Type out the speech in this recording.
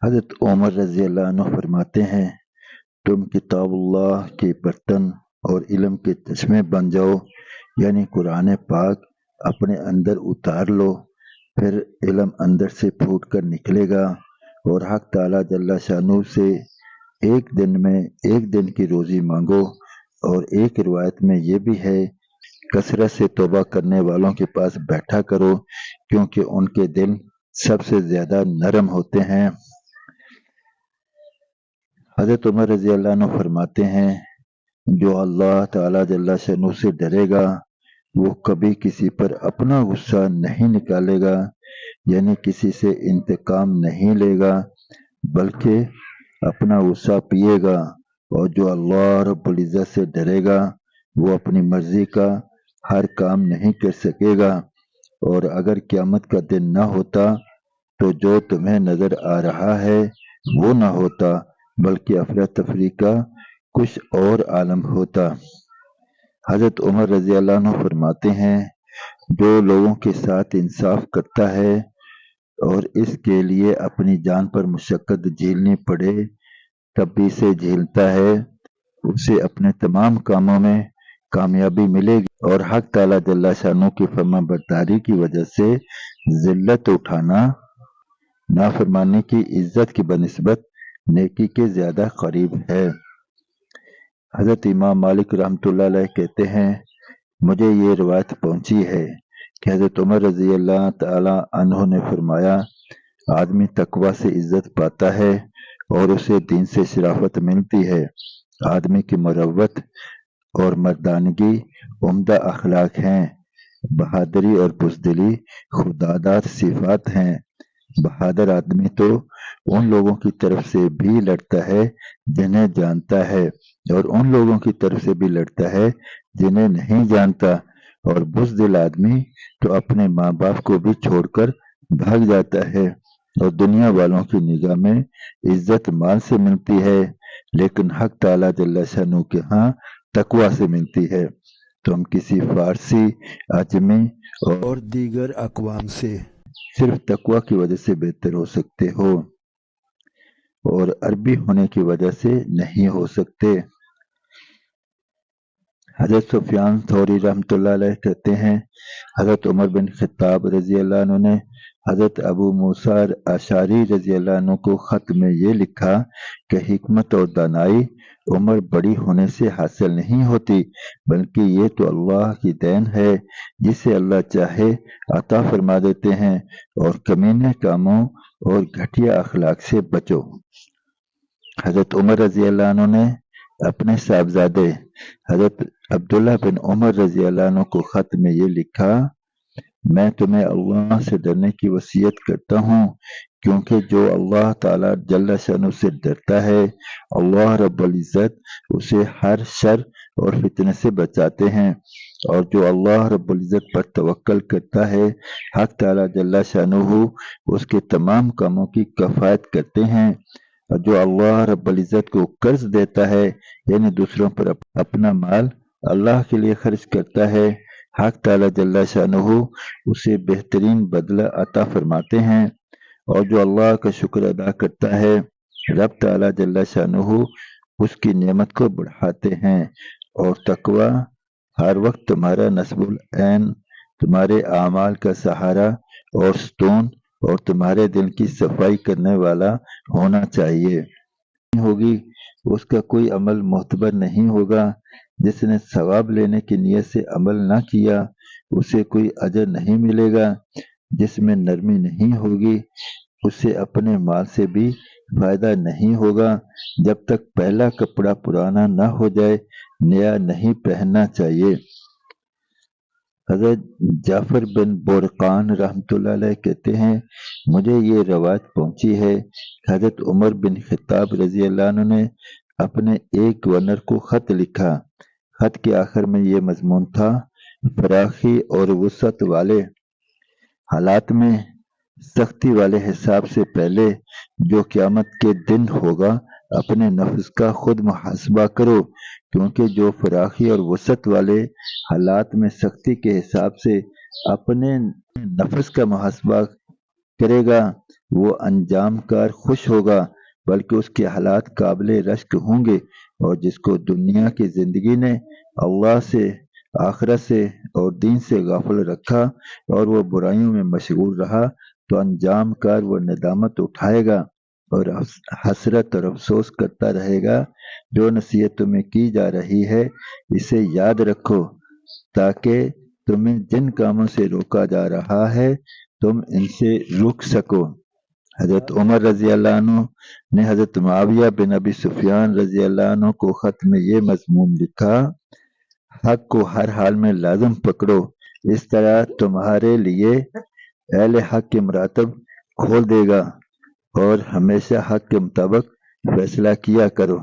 حضرت عمر رضی اللہ عنہ فرماتے ہیں، تم کتاب اللہ کے برتن اور علم کے چشمے بن جاؤ، یعنی قرآن پاک اپنے اندر اتار لو، پھر علم اندر سے پھوٹ کر نکلے گا، اور حق تعالیٰ جل شانہ سے ایک دن میں ایک دن کی روزی مانگو۔ اور ایک روایت میں یہ بھی ہے، کثرت سے توبہ کرنے والوں کے پاس بیٹھا کرو، کیونکہ ان کے دل سب سے زیادہ نرم ہوتے ہیں۔ حضرت عمر رضی اللہ عنہ فرماتے ہیں، جو اللہ تعالیٰ جل شانہ سے ڈرے گا وہ کبھی کسی پر اپنا غصہ نہیں نکالے گا، یعنی کسی سے انتقام نہیں لے گا، بلکہ اپنا غصہ پیے گا۔ اور جو اللہ رب العزت سے ڈرے گا وہ اپنی مرضی کا ہر کام نہیں کر سکے گا۔ اور اگر قیامت کا دن نہ ہوتا تو جو تمہیں نظر آ رہا ہے وہ نہ ہوتا، بلکہ افراتفری کا کچھ اور عالم ہوتا۔ حضرت عمر رضی اللہ عنہ فرماتے ہیں، جو لوگوں کے ساتھ انصاف کرتا ہے اور اس کے لیے اپنی جان پر مشقت جھیلنی پڑے تب بھی اسے جھیلتا ہے، اسے اپنے تمام کاموں میں کامیابی ملے گی، اور حق تعالیٰ جل شانہ کی فرما برداری کی وجہ سے ذلت اٹھانا نافرمانی کی عزت کی بنسبت نیکی کے زیادہ قریب ہے۔ حضرت امام مالک رحمۃ اللہ علیہ کہتے ہیں، مجھے یہ روایت پہنچی ہے کہ حضرت عمر رضی اللہ تعالی عنہ نے فرمایا، آدمی تقوی سے عزت پاتا ہے اور اسے دین سے شرافت ملتی ہے۔ آدمی کی مروت اور مردانگی عمدہ اخلاق ہیں، بہادری اور بزدلی خودداد صفات ہیں۔ بہادر آدمی تو ان لوگوں کی طرف سے بھی لڑتا ہے جنہیں جانتا ہے، اور ان لوگوں کی طرف سے بھی لڑتا ہے جنہیں نہیں جانتا، اور بزدل آدمی تو اپنے ماں باپ کو بھی چھوڑ کر بھاگ جاتا ہے۔ اور دنیا والوں کی نگاہ میں عزت مال سے ملتی ہے، لیکن حق تعالیٰ جل شانہ کے ہاں تقوی سے ملتی ہے۔ تم کسی فارسی، اجمی اور دیگر اقوام سے صرف تقوی کی وجہ سے بہتر ہو سکتے ہو، اور عربی ہونے کی وجہ سے نہیں ہو سکتے۔ حضرت سفیان ثوری رحمۃ اللہ علیہ کہتے ہیں، حضرت عمر بن خطاب رضی اللہ عنہ نے حضرت ابو موسیٰ اشعری رضی اللہ عنہ کو خط میں یہ لکھا کہ حکمت اور دانائی عمر بڑی ہونے سے حاصل نہیں ہوتی، بلکہ یہ تو اللہ کی دین ہے، جسے اللہ چاہے عطا فرما دیتے ہیں، اور کمینے کاموں اور گھٹیا اخلاق سے بچو۔ حضرت عمر رضی اللہ عنہ نے اپنے صاحبزادے حضرت عبداللہ بن عمر رضی اللہ عنہ کو خط میں یہ لکھا، میں تمہیں اللہ سے ڈرنے کی وصیت کرتا ہوں، کیونکہ جو اللہ تعالیٰ جل شانہ سے ڈرتا ہے اللہ رب العزت اسے ہر شر اور فتنے سے بچاتے ہیں، اور جو اللہ رب العزت پر توکل کرتا ہے حق تعالیٰ جل شانہ اس کے تمام کاموں کی کفایت کرتے ہیں، اور جو اللہ رب العزت کو قرض دیتا ہے یعنی دوسروں پر اپنا مال اللہ کے لیے خرچ کرتا ہے، حق تعالیٰ جل شانہ اسے بہترین بدلہ عطا فرماتے ہیں، اور جو اللہ کا شکر ادا کرتا ہے رب تعالیٰ جل شانہ اس کی نعمت کو بڑھاتے ہیں۔ اور تقوی ہر وقت تمہارا نصب العین، تمہارے اعمال کا سہارا اور ستون، اور تمہارے دل کی صفائی کرنے والا ہونا چاہیے۔ ہوگی اس کا کوئی عمل معتبر نہیں ہوگا، جس نے ثواب لینے کی نیت سے عمل نہ کیا اسے کوئی اجر نہیں ملے گا۔ جس میں نرمی نہیں ہوگی اسے اپنے مال سے بھی فائدہ نہیں ہوگا۔ جب تک پہلا کپڑا پرانا نہ ہو جائے نیا نہیں پہننا چاہیے۔ حضرت جعفر بن بورقان رحمۃ اللہ علیہ کہتے ہیں، مجھے یہ روایت پہنچی ہے کہ حضرت عمر بن خطاب رضی اللہ عنہ نے اپنے ایک گورنر کو خط لکھا۔ خط کے آخر میں یہ مضمون تھا، فراخی اور وسعت والے حالات میں سختی والے حساب سے پہلے جو قیامت کے دن ہوگا اپنے نفس کا خود محاسبہ کرو، کیونکہ جو فراخی اور وسعت والے حالات میں سختی کے حساب سے اپنے نفس کا محاسبہ کرے گا وہ انجام کار خوش ہوگا بلکہ اس کے حالات قابل رشک ہوں گے، اور جس کو دنیا کی زندگی نے اللہ سے، آخرت سے اور دین سے غافل رکھا اور وہ برائیوں میں مشغول رہا تو انجام کار وہ ندامت اٹھائے گا اور حسرت اور افسوس کرتا رہے گا۔ جو نصیحت تمہیں کی جا رہی ہے اسے یاد رکھو تاکہ تمہیں جن کاموں سے روکا جا رہا ہے تم ان سے رک سکو۔ حضرت عمر رضی اللہ عنہ نے حضرت معاویہ بن ابی سفیان رضی اللہ عنہ کو خط میں یہ مضمون لکھا: حق کو ہر حال میں لازم پکڑو، اس طرح تمہارے لیے اہل حق کے مراتب کھول دے گا، اور ہمیشہ حق کے مطابق فیصلہ کیا کرو۔